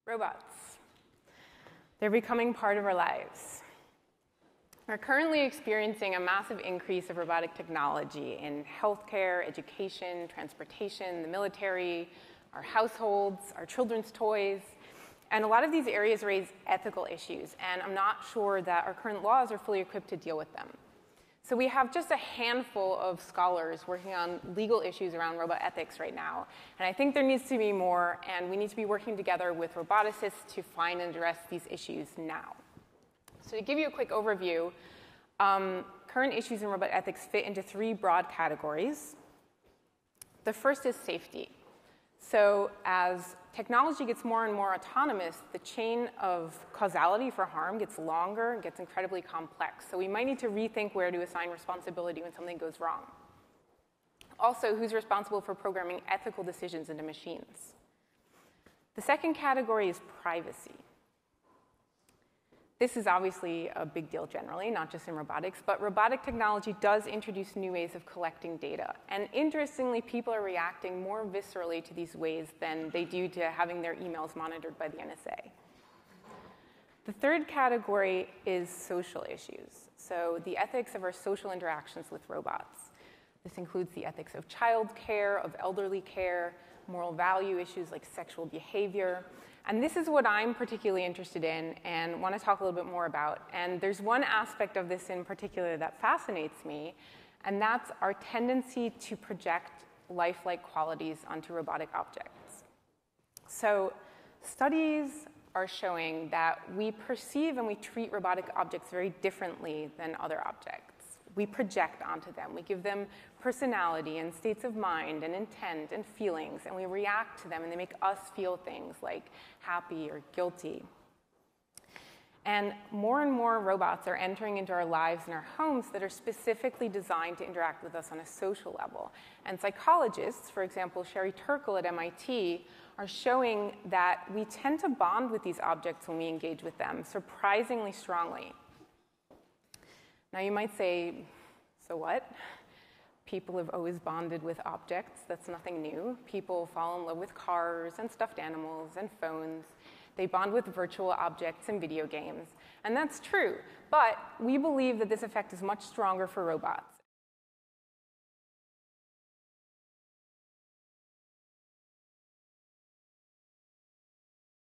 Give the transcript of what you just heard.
Robots. They're becoming part of our lives. We're currently experiencing a massive increase of robotic technology in healthcare, education, transportation, the military, our households, our children's toys. And a lot of these areas raise ethical issues, and I'm not sure that our current laws are fully equipped to deal with them. So we have just a handful of scholars working on legal issues around robot ethics right now. And I think there needs to be more, and we need to be working together with roboticists to find and address these issues now. So to give you a quick overview, current issues in robot ethics fit into three broad categories. The first is safety. So as technology gets more and more autonomous, the chain of causality for harm gets longer and gets incredibly complex. So we might need to rethink where to assign responsibility when something goes wrong. Also, who's responsible for programming ethical decisions into machines? The second category is privacy. This is obviously a big deal generally, not just in robotics, but robotic technology does introduce new ways of collecting data. And interestingly, people are reacting more viscerally to these ways than they do to having their emails monitored by the NSA. The third category is social issues. So the ethics of our social interactions with robots. This includes the ethics of child care, of elderly care, moral value issues like sexual behavior. And this is what I'm particularly interested in and want to talk a little bit more about. And there's one aspect of this in particular that fascinates me, and that's our tendency to project lifelike qualities onto robotic objects. So studies are showing that we perceive and we treat robotic objects very differently than other objects. We project onto them. We give them personality and states of mind and intent and feelings, and we react to them, and they make us feel things like happy or guilty. And more robots are entering into our lives and our homes that are specifically designed to interact with us on a social level. And psychologists, for example, Sherry Turkle at MIT, are showing that we tend to bond with these objects when we engage with them surprisingly strongly. Now you might say, so what? People have always bonded with objects. That's nothing new. People fall in love with cars and stuffed animals and phones. They bond with virtual objects and video games. And that's true. But we believe that this effect is much stronger for robots.